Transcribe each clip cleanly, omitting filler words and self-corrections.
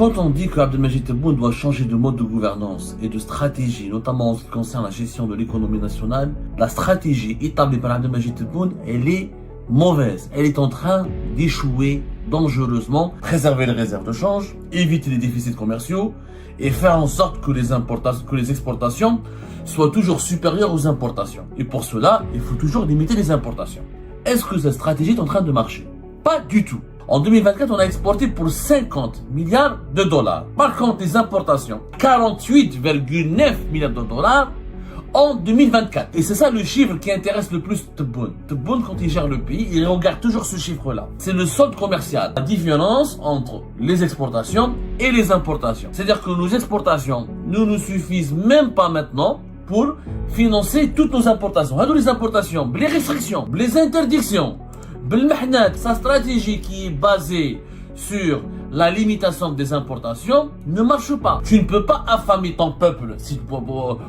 Quand on dit que Abdelmajid Tebboune doit changer de mode de gouvernance et de stratégie, notamment en ce qui concerne la gestion de l'économie nationale, la stratégie établie par Abdelmajid Tebboune, elle est mauvaise. Elle est en train d'échouer dangereusement. Préserver les réserves de change, éviter les déficits commerciaux et faire en sorte que les exportations soient toujours supérieures aux importations. Et pour cela, il faut toujours limiter les importations. Est-ce que cette stratégie est en train de marcher? Pas du tout. En 2024, on a exporté pour 50 milliards de dollars. Par contre, les importations, 48,9 milliards de dollars en 2024. Et c'est ça le chiffre qui intéresse le plus Tebboune. Tebboune, quand il gère le pays, il regarde toujours ce chiffre-là. C'est le solde commercial. La différence entre les exportations et les importations. C'est-à-dire que nos exportations ne nous suffisent même pas maintenant pour financer toutes nos importations. Les importations, les restrictions, les interdictions, sa stratégie qui est basée sur la limitation des importations ne marche pas. Tu ne peux pas affamer ton peuple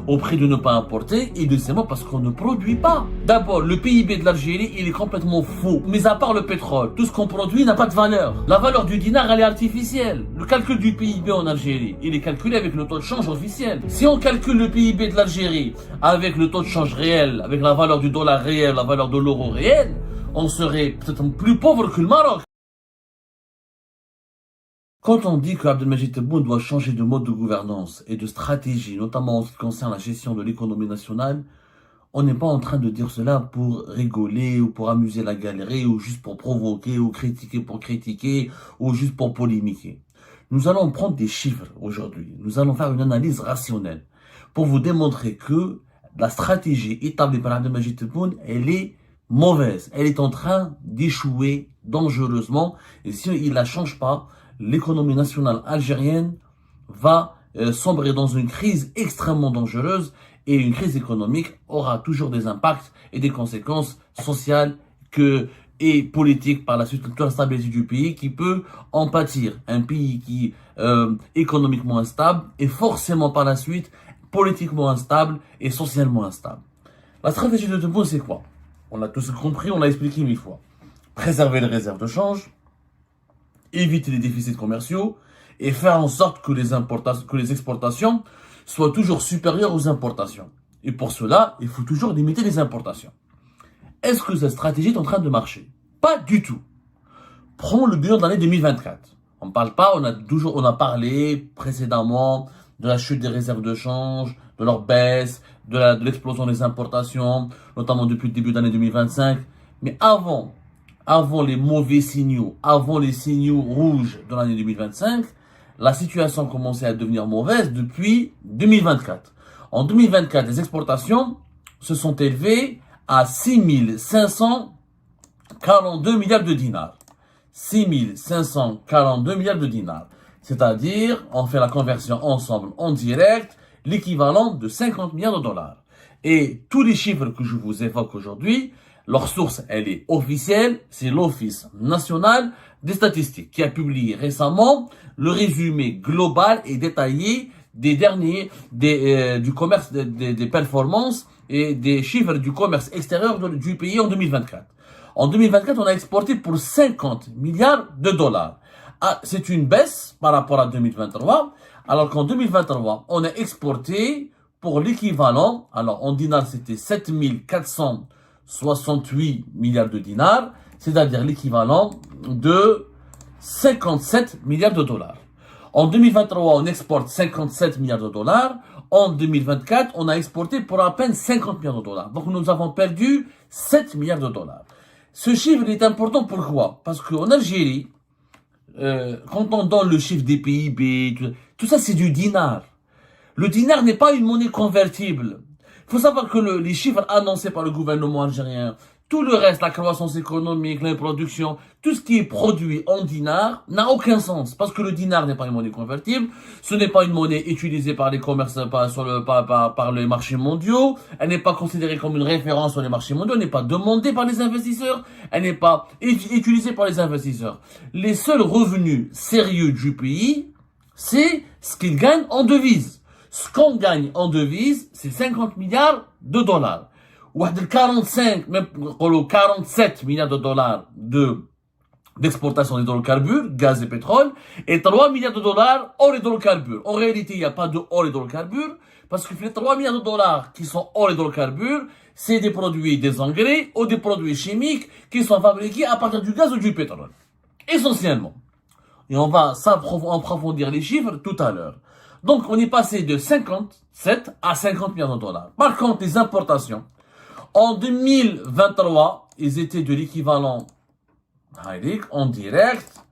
au prix de ne pas importer, et deuxièmement parce qu'on ne produit pas. D'abord, le PIB de l'Algérie, il est complètement faux. Mais à part le pétrole, tout ce qu'on produit n'a pas de valeur. La valeur du dinar, elle est artificielle. Le calcul du PIB en Algérie, il est calculé avec le taux de change officiel. Si on calcule le PIB de l'Algérie avec le taux de change réel, avec la valeur du dollar réel, la valeur de l'euro réel, on serait peut-être plus pauvre que le Maroc. Quand on dit que Abdelmajid Tebboune doit changer de mode de gouvernance et de stratégie, notamment en ce qui concerne la gestion de l'économie nationale, on n'est pas en train de dire cela pour rigoler ou pour amuser la galerie ou juste pour provoquer ou critiquer pour critiquer ou juste pour polémiquer. Nous allons prendre des chiffres aujourd'hui. Nous allons faire une analyse rationnelle pour vous démontrer que la stratégie établie par Abdelmajid Tebboune, elle est mauvaise. Elle est en train d'échouer dangereusement et si il ne la change pas, l'économie nationale algérienne va sombrer dans une crise extrêmement dangereuse et une crise économique aura toujours des impacts et des conséquences sociales et politiques par la suite de la stabilité du pays qui peut en pâtir. Un pays qui est économiquement instable et forcément par la suite politiquement instable et socialement instable. La stratégie de Tebboune, c'est quoi? On a tous compris, on l'a expliqué 1000 fois. Préserver les réserves de change, éviter les déficits commerciaux et faire en sorte que les exportations soient toujours supérieures aux importations. Et pour cela, il faut toujours limiter les importations. Est-ce que cette stratégie est en train de marcher? Pas du tout. Prenons le bilan de l'année 2024. On ne parle pas, on a parlé précédemment de la chute des réserves de change, de leur baisse, de l'explosion des importations, notamment depuis le début de l'année 2025. Mais avant les mauvais signaux, avant les signaux rouges de l'année 2025, la situation commençait à devenir mauvaise depuis 2024. En 2024, les exportations se sont élevées à 6 542 milliards de dinars. 6 542 milliards de dinars. C'est-à-dire, on fait la conversion ensemble en direct, l'équivalent de 50 milliards de dollars. Et tous les chiffres que je vous évoque aujourd'hui, leur source, elle est officielle, c'est l'Office national des statistiques qui a publié récemment le résumé global et détaillé du commerce, des performances et des chiffres du commerce extérieur du pays en 2024. En 2024, on a exporté pour 50 milliards de dollars. Ah, c'est une baisse par rapport à 2023, alors qu'en 2023, on a exporté pour l'équivalent, alors en dinars, c'était 7468 milliards de dinars, c'est-à-dire l'équivalent de 57 milliards de dollars. En 2023, on exporte 57 milliards de dollars. En 2024, on a exporté pour à peine 50 milliards de dollars. Donc, nous avons perdu 7 milliards de dollars. Ce chiffre est important, pourquoi? Parce qu'en Algérie, quand on donne le chiffre des PIB, tout ça c'est du dinar. Le dinar n'est pas une monnaie convertible. Il faut savoir que les chiffres annoncés par le gouvernement algérien, tout le reste, la croissance économique, la production, tout ce qui est produit en dinar n'a aucun sens. Parce que le dinar n'est pas une monnaie convertible, ce n'est pas une monnaie utilisée par les commerces, par les marchés mondiaux, elle n'est pas considérée comme une référence sur les marchés mondiaux, elle n'est pas demandée par les investisseurs, elle n'est pas utilisée par les investisseurs. Les seuls revenus sérieux du pays, c'est ce qu'ils gagnent en devises. Ce qu'on gagne en devises, c'est 50 milliards de dollars. Ou 45, même 47 milliards de dollars d'exportation d'hydrocarbures, gaz et pétrole, et 3 milliards de dollars hors hydrocarbures. En réalité, il n'y a pas de hors hydrocarbures, parce que les 3 milliards de dollars qui sont hors hydrocarbures, c'est des produits, des engrais ou des produits chimiques qui sont fabriqués à partir du gaz ou du pétrole. Essentiellement. Et on va approfondir les chiffres tout à l'heure. Donc, on est passé de 57 à 50 milliards de dollars. Par contre, les importations, en 2023, ils étaient de l'équivalent en direct.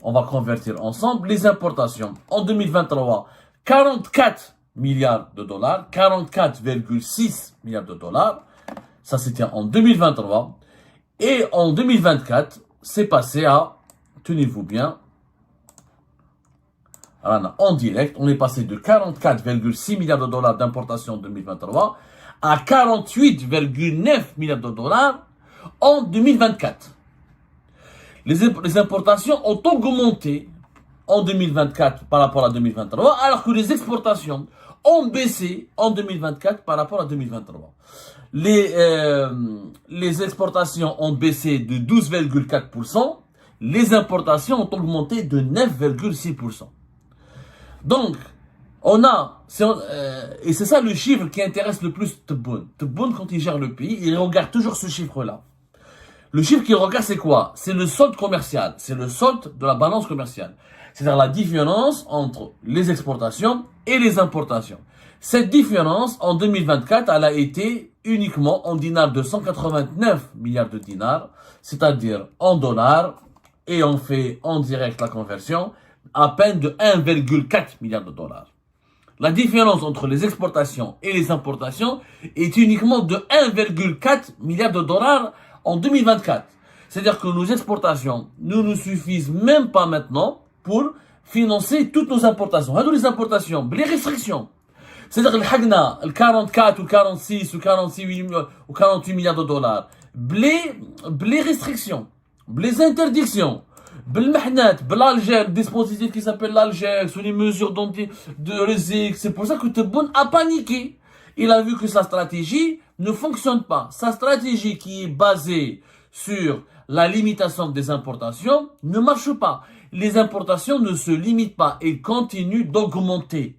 On va convertir ensemble les importations. En 2023, 44 milliards de dollars, 44,6 milliards de dollars. Ça, c'était en 2023. Et en 2024, c'est passé à, tenez-vous bien, en direct, on est passé de 44,6 milliards de dollars d'importation en 2023 à 48,9 milliards de dollars en 2024. Les importations ont augmenté en 2024 par rapport à 2023, alors que les exportations ont baissé en 2024 par rapport à 2023. Les exportations ont baissé de 12,4%, les importations ont augmenté de 9,6%. Donc, et c'est ça le chiffre qui intéresse le plus Tebboune. Tebboune, quand il gère le pays, il regarde toujours ce chiffre-là. Le chiffre qu'il regarde, c'est quoi? C'est le solde commercial. C'est le solde de la balance commerciale. C'est-à-dire la différence entre les exportations et les importations. Cette différence, en 2024, elle a été uniquement en dinars de 189 milliards de dinars, c'est-à-dire en dollars, et on fait en direct la conversion, à peine de 1,4 milliard de dollars. La différence entre les exportations et les importations est uniquement de 1,4 milliard de dollars en 2024. C'est-à-dire que nos exportations ne nous suffisent même pas maintenant pour financer toutes nos importations. Les importations, les restrictions. C'est-à-dire que le 44 ou 46 ou 46 ou 48 milliards de dollars, les restrictions, les interdictions, بالمحنات بالالجير dispositif qui s'appelle l'Alger sur les mesures de Rezik. C'est pour ça que Tebboune a paniqué. Il a vu que sa stratégie ne fonctionne pas. Sa stratégie qui est basée sur la limitation des importations ne marche pas. Les importations ne se limitent pas et continuent d'augmenter,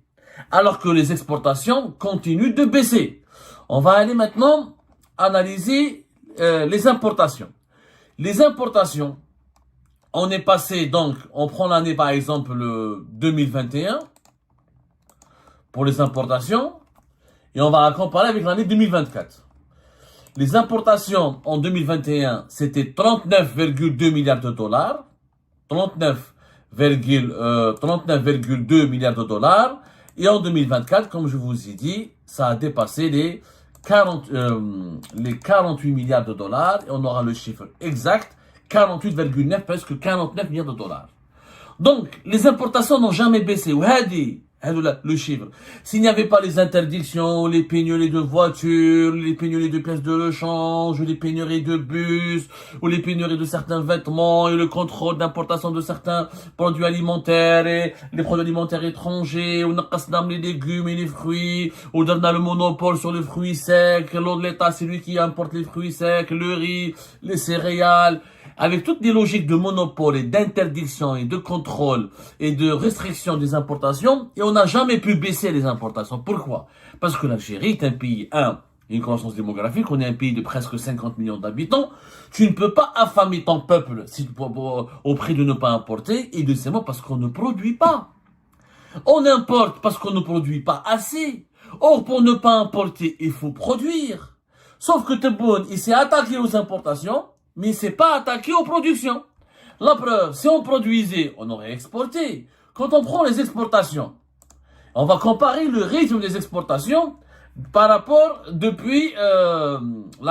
alors que les exportations continuent de baisser. On va aller maintenant analyser les importations. Les importations, on est passé, donc, on prend l'année par exemple le 2021 pour les importations et on va la comparer avec l'année 2024. Les importations en 2021, c'était 39,2 milliards de dollars. 39,2 milliards de dollars. Et en 2024, comme je vous ai dit, ça a dépassé les 48 milliards de dollars. Et on aura le chiffre exact. 48,9, presque 49 milliards de dollars. Donc, les importations n'ont jamais baissé. Le chiffre. S'il n'y avait pas les interdictions, les pénuries de voitures, les pénuries de pièces de rechange, les pénuries de bus, ou les pénuries de certains vêtements, et le contrôle d'importation de certains produits alimentaires, et les produits alimentaires étrangers, ou les légumes et les fruits, ou on a le monopole sur les fruits secs, l'autre l'État c'est lui qui importe les fruits secs, le riz, les céréales, avec toutes les logiques de monopole et d'interdiction et de contrôle et de restriction des importations, et on n'a jamais pu baisser les importations. Pourquoi? Parce que l'Algérie est un pays, une croissance démographique, on est un pays de presque 50 millions d'habitants, tu ne peux pas affamer ton peuple au prix de ne pas importer, et deuxièmement parce qu'on ne produit pas. On importe parce qu'on ne produit pas assez. Or, pour ne pas importer, il faut produire. Sauf que Tebboune, il s'est attaqué aux importations, mais il ne s'est pas attaqué aux productions. La preuve, si on produisait, on aurait exporté. Quand on prend les exportations, on va comparer le rythme des exportations par rapport depuis la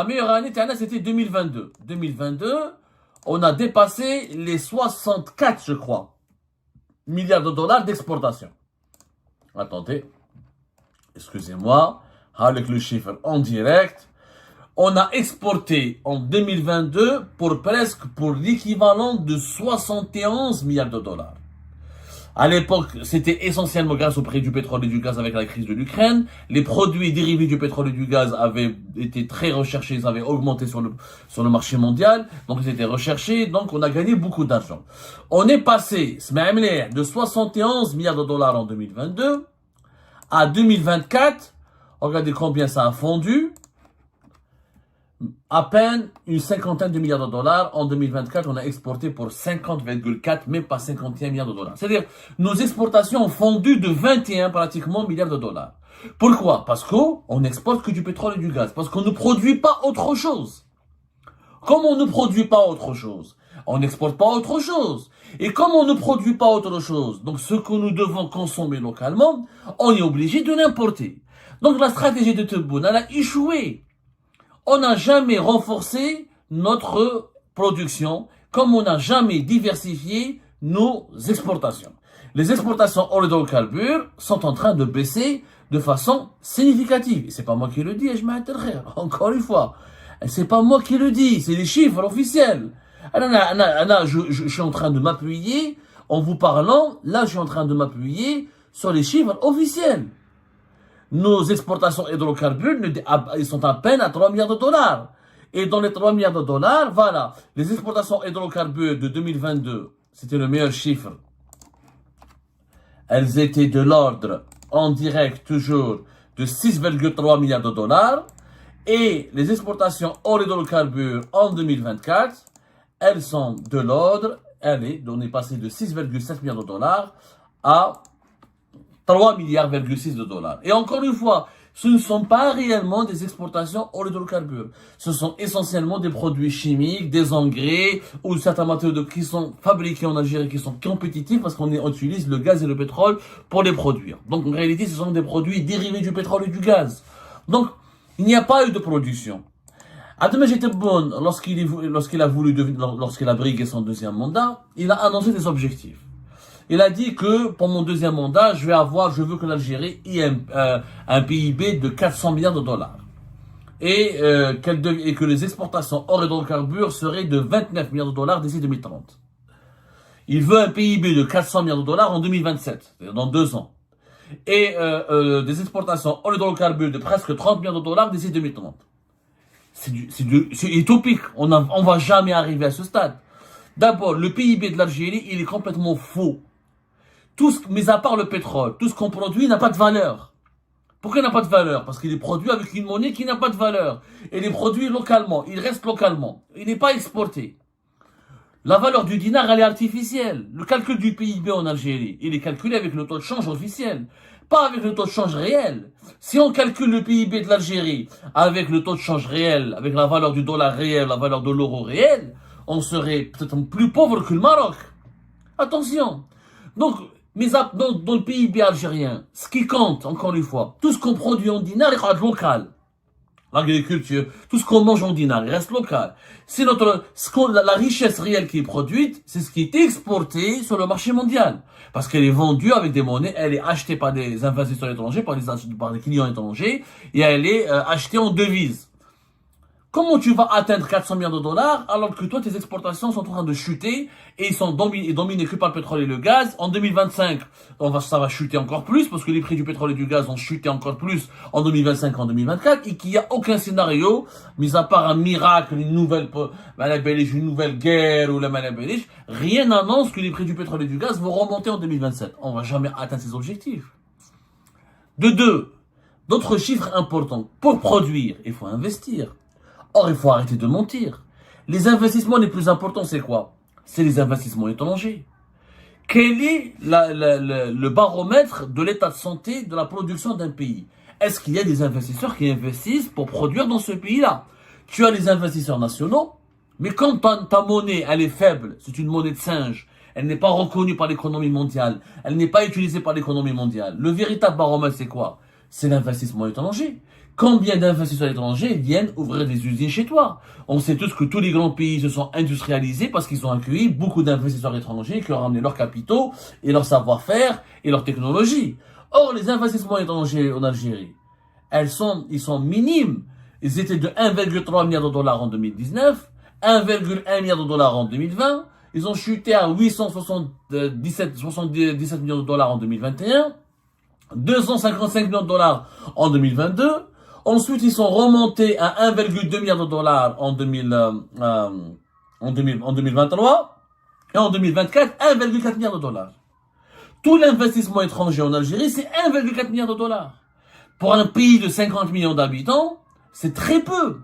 meilleure année, c'était 2022. 2022, on a dépassé les 64, je crois, milliards de dollars d'exportation. Attendez, excusez-moi, avec le chiffre en direct. On a exporté en 2022 pour l'équivalent de 71 milliards de dollars. À l'époque, c'était essentiellement grâce au prix du pétrole et du gaz avec la crise de l'Ukraine. Les produits dérivés du pétrole et du gaz avaient été très recherchés, ils avaient augmenté sur le marché mondial. Donc, ils étaient recherchés. Donc, on a gagné beaucoup d'argent. On est passé, de 71 milliards de dollars en 2022 à 2024. Regardez combien ça a fondu. À peine une cinquantaine de milliards de dollars. En 2024, on a exporté pour 50,4, même pas 51 milliards de dollars. C'est-à-dire, nos exportations ont fondu de 21 pratiquement milliards de dollars. Pourquoi? Parce qu'on n'exporte que du pétrole et du gaz. Parce qu'on ne produit pas autre chose. Comme on ne produit pas autre chose, on n'exporte pas autre chose. Et comme on ne produit pas autre chose, donc ce que nous devons consommer localement, on est obligé de l'importer. Donc la stratégie de Tebboune, elle a échoué. On n'a jamais renforcé notre production, comme on n'a jamais diversifié nos exportations. Les exportations hors hydrocarbures sont en train de baisser de façon significative. Et c'est pas moi qui le dis, et je m'interroge. Encore une fois, c'est pas moi qui le dis, c'est les chiffres officiels. Je suis en train de m'appuyer, en vous parlant, là je suis en train de m'appuyer sur les chiffres officiels. Nos exportations hydrocarbures, ils sont à peine à 3 milliards de dollars. Et dans les 3 milliards de dollars, voilà, les exportations hydrocarbures de 2022, c'était le meilleur chiffre. Elles étaient de l'ordre, en direct toujours, de 6,3 milliards de dollars. Et les exportations hors hydrocarbures en 2024, elles sont de l'ordre, on est passé de 6,7 milliards de dollars à 3 milliards,6 de dollars. Et encore une fois, ce ne sont pas réellement des exportations hors hydrocarbures. Ce sont essentiellement des produits chimiques, des engrais ou certains matériaux qui sont fabriqués en Algérie, qui sont compétitifs parce qu'on utilise le gaz et le pétrole pour les produire. Donc en réalité, ce sont des produits dérivés du pétrole et du gaz. Donc, il n'y a pas eu de production. Abdelmajid Tebboune, lorsqu'il a brigué son deuxième mandat, il a annoncé des objectifs. Il a dit que pour mon deuxième mandat, je veux que l'Algérie ait un PIB de 400 milliards de dollars. Et que les exportations hors hydrocarbures seraient de 29 milliards de dollars d'ici 2030. Il veut un PIB de 400 milliards de dollars en 2027, c'est-à-dire dans 2 ans. Et des exportations hors hydrocarbures de presque 30 milliards de dollars d'ici 2030. C'est utopique. On va jamais arriver à ce stade. D'abord, le PIB de l'Algérie, il est complètement faux. Mis à part le pétrole, tout ce qu'on produit n'a pas de valeur. Pourquoi il n'a pas de valeur? Parce qu'il est produit avec une monnaie qui n'a pas de valeur. Il est produit localement, il reste localement. Il n'est pas exporté. La valeur du dinar, elle est artificielle. Le calcul du PIB en Algérie, il est calculé avec le taux de change officiel, pas avec le taux de change réel. Si on calcule le PIB de l'Algérie avec le taux de change réel, avec la valeur du dollar réel, la valeur de l'euro réel, on serait peut-être plus pauvre que le Maroc. Attention. Donc, dans le PIB algérien, ce qui compte, encore une fois, tout ce qu'on produit en dinar, il reste local. L'agriculture, tout ce qu'on mange en dinar, il reste local. C'est la richesse réelle qui est produite, c'est ce qui est exporté sur le marché mondial. Parce qu'elle est vendue avec des monnaies, elle est achetée par des investisseurs étrangers, par des clients étrangers, et elle est achetée en devises. Comment tu vas atteindre 400 milliards de dollars alors que toi, tes exportations sont en train de chuter et ils sont dominés que par le pétrole et le gaz? En 2025, ça va chuter encore plus parce que les prix du pétrole et du gaz ont chuté encore plus en 2025 en 2024 et qu'il n'y a aucun scénario, mis à part un miracle, une nouvelle guerre ou la Malabéliche, rien n'annonce que les prix du pétrole et du gaz vont remonter en 2027. On va jamais atteindre ces objectifs. D'autres chiffres importants. Pour produire, il faut investir. Or, il faut arrêter de mentir. Les investissements les plus importants, c'est quoi? C'est les investissements étrangers. Quel est le baromètre de l'état de santé de la production d'un pays? Est-ce qu'il y a des investisseurs qui investissent pour produire dans ce pays-là? Tu as les investisseurs nationaux, mais quand ta monnaie, elle est faible, c'est une monnaie de singe, elle n'est pas reconnue par l'économie mondiale, elle n'est pas utilisée par l'économie mondiale. Le véritable baromètre, c'est quoi? C'est l'investissement étranger. Combien d'investisseurs étrangers viennent ouvrir des usines chez toi? On sait tous que tous les grands pays se sont industrialisés parce qu'ils ont accueilli beaucoup d'investisseurs étrangers qui ont ramené leurs capitaux et leur savoir-faire et leur technologie. Or, les investissements étrangers en Algérie, ils sont minimes. Ils étaient de 1,3 milliard de dollars en 2019, 1,1 milliard de dollars en 2020, ils ont chuté à 877 millions de dollars en 2021, 255 millions de dollars en 2022. Ensuite, ils sont remontés à 1,2 milliard de dollars en 2023. Et en 2024, 1,4 milliard de dollars. Tout l'investissement étranger en Algérie, c'est 1,4 milliard de dollars. Pour un pays de 50 millions d'habitants, c'est très peu.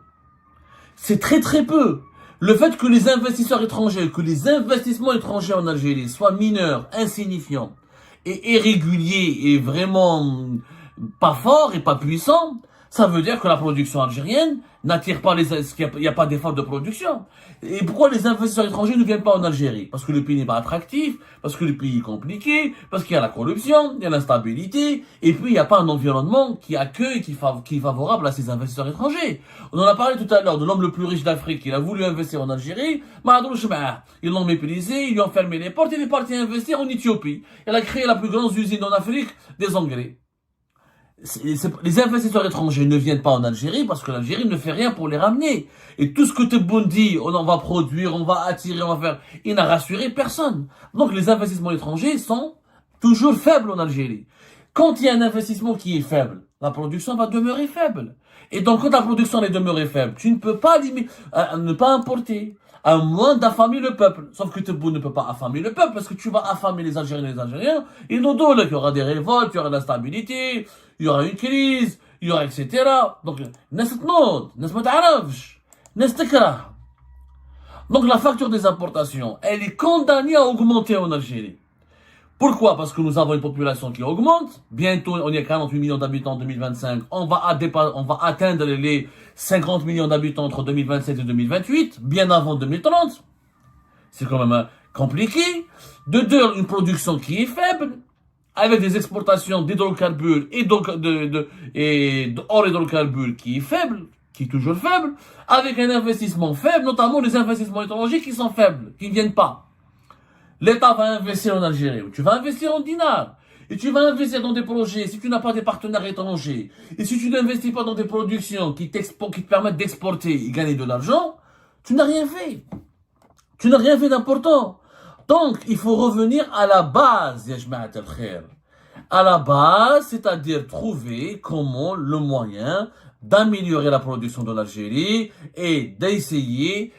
C'est très très peu. Le fait que les investisseurs étrangers, que les investissements étrangers en Algérie soient mineurs, insignifiants et irréguliers et vraiment pas forts et pas puissants, ça veut dire que la production algérienne n'attire pas il n'y a pas d'effort de production. Et pourquoi les investisseurs étrangers ne viennent pas en Algérie? Parce que le pays n'est pas attractif, parce que le pays est compliqué, parce qu'il y a la corruption, il y a l'instabilité, et puis il n'y a pas un environnement qui accueille, qui est favorable à ces investisseurs étrangers. On en a parlé tout à l'heure de l'homme le plus riche d'Afrique, il a voulu investir en Algérie, ils l'ont méprisé, ils lui ont fermé les portes, il est parti investir en Éthiopie. Il a créé la plus grande usine en Afrique des engrais. Les investisseurs étrangers ne viennent pas en Algérie parce que l'Algérie ne fait rien pour les ramener. Et tout ce que Tebboune dit, on va produire, on va attirer, on va faire, il n'a rassuré personne. Donc les investissements étrangers sont toujours faibles en Algérie. Quand il y a un investissement qui est faible, la production va demeurer faible. Et donc quand la production est demeurée faible, tu ne peux pas ne pas importer, à moins d'affamer le peuple. Sauf que Tebboune ne peut pas affamer le peuple parce que tu vas affamer les Algériens et les Algériens. Et nous d'autres, il y aura des révoltes, il y aura de l'instabilité, il y aura une crise, il y aura etc. Donc, donc la facture des importations, elle est condamnée à augmenter en Algérie. Pourquoi? Parce que nous avons une population qui augmente. Bientôt, on est à 48 millions d'habitants en 2025. On va atteindre les 50 millions d'habitants entre 2027 et 2028, bien avant 2030. C'est quand même compliqué. De deux, une production qui est faible, avec des exportations d'hydrocarbures et d'or hydrocarbures qui est faible, qui est toujours faible, avec un investissement faible, notamment les investissements étrangers qui sont faibles, qui ne viennent pas. L'État va investir en Algérie, tu vas investir en dinars, et tu vas investir dans des projets, si tu n'as pas des partenaires étrangers, et si tu n'investis pas dans des productions qui te permettent d'exporter et gagner de l'argent, tu n'as rien fait. Tu n'as rien fait d'important. Donc, il faut revenir à la base, ya Jma'at al-Khair. À la base, c'est-à-dire trouver comment le moyen d'améliorer la production de l'Algérie et d'essayer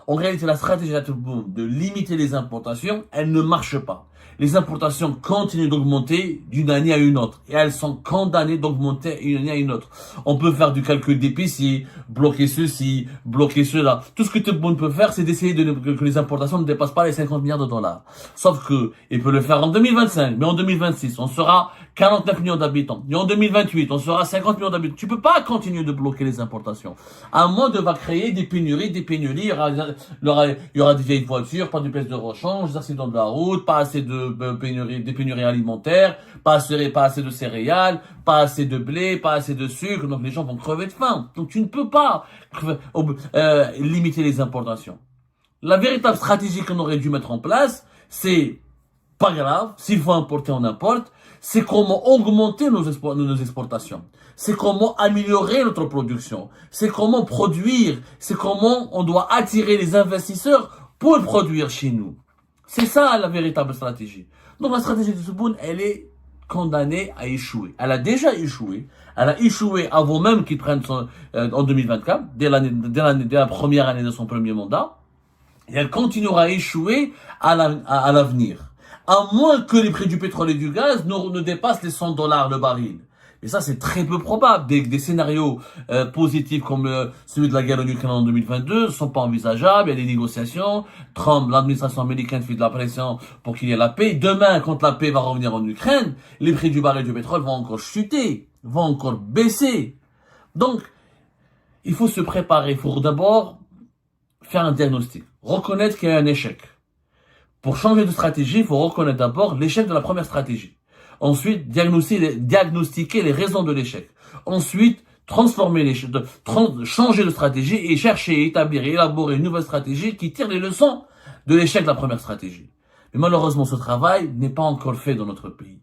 en réalité, la stratégie de limiter les importations, elle ne marche pas. Les importations continuent d'augmenter d'une année à une autre. Et elles sont condamnées d'augmenter d'une année à une autre. On peut faire du calcul d'épicier, bloquer ceci, bloquer cela. Tout ce que Tebboune peut faire, c'est d'essayer que les importations ne dépassent pas les 50 milliards de dollars. Sauf que, il peut le faire en 2025, mais en 2026, on sera 49 millions d'habitants. Et en 2028, on sera 50 millions d'habitants. Tu peux pas continuer de bloquer les importations. À moins de va créer des pénuries. Il y aura des vieilles voitures, pas de pièces de rechange, des accidents de la route, pas assez de des pénuries alimentaires, pas assez de céréales, pas assez de blé, pas assez de sucre, donc les gens vont crever de faim. Donc tu ne peux pas limiter les importations. La véritable stratégie qu'on aurait dû mettre en place, c'est pas grave, s'il faut importer, on importe, c'est comment augmenter nos exportations, c'est comment améliorer notre production, c'est comment produire, c'est comment on doit attirer les investisseurs pour produire chez nous. C'est ça la véritable stratégie. Donc la stratégie de Tebboune, elle est condamnée à échouer. Elle a déjà échoué. Elle a échoué avant même qu'il prenne en 2024, dès la première année de son premier mandat. Et elle continuera à échouer à l'avenir. À moins que les prix du pétrole et du gaz ne dépassent les $100 le baril. Et ça, c'est très peu probable. Des scénarios positifs comme celui de la guerre en Ukraine en 2022 sont pas envisageables. Il y a des négociations. Trump, l'administration américaine fait de la pression pour qu'il y ait la paix. Demain, quand la paix va revenir en Ukraine, les prix du baril du pétrole vont encore chuter, vont encore baisser. Donc, il faut se préparer. Il faut d'abord faire un diagnostic. Reconnaître qu'il y a un échec. Pour changer de stratégie, il faut reconnaître d'abord l'échec de la première stratégie. Ensuite, diagnostiquer les raisons de l'échec. Ensuite, changer de stratégie et chercher, établir et élaborer une nouvelle stratégie qui tire les leçons de l'échec de la première stratégie. Mais malheureusement, ce travail n'est pas encore fait dans notre pays.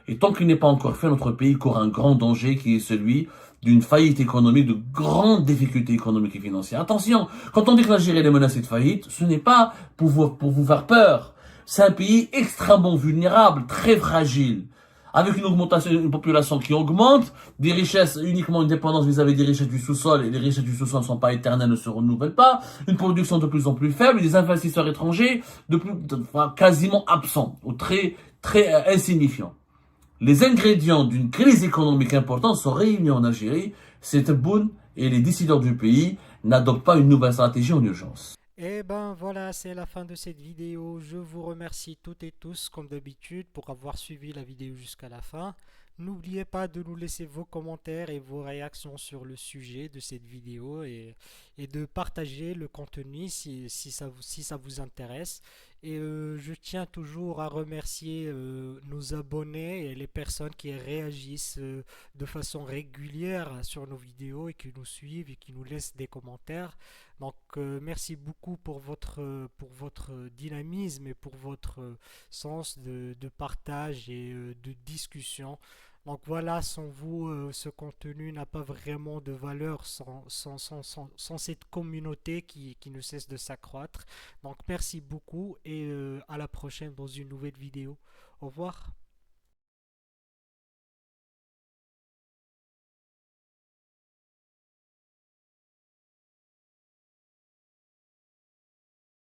Et tant qu'il n'est pas encore fait, notre pays court un grand danger qui est celui d'une faillite économique, de grandes difficultés économiques et financières. Attention, quand on dit que l'Algérie est menacée de faillite, ce n'est pas pour vous faire peur. C'est un pays extrêmement vulnérable, très fragile, avec une augmentation, une population qui augmente, des richesses, uniquement une dépendance vis-à-vis des richesses du sous-sol, et les richesses du sous-sol ne sont pas éternelles, ne se renouvellent pas, une production de plus en plus faible, des investisseurs étrangers enfin, quasiment absents, ou très insignifiants. Les ingrédients d'une crise économique importante sont réunis en Algérie. C'est Tebboune et les décideurs du pays n'adoptent pas une nouvelle stratégie en urgence. Et ben voilà, c'est la fin de cette vidéo. Je vous remercie toutes et tous, comme d'habitude, pour avoir suivi la vidéo jusqu'à la fin. N'oubliez pas de nous laisser vos commentaires et vos réactions sur le sujet de cette vidéo et de partager le contenu si ça vous intéresse. Et je tiens toujours à remercier nos abonnés et les personnes qui réagissent de façon régulière sur nos vidéos et qui nous suivent et qui nous laissent des commentaires. Donc, merci beaucoup pour votre dynamisme et pour votre sens de partage et de discussion. Donc voilà, sans vous, ce contenu n'a pas vraiment de valeur sans cette communauté qui ne cesse de s'accroître. Donc merci beaucoup et à la prochaine dans une nouvelle vidéo. Au revoir.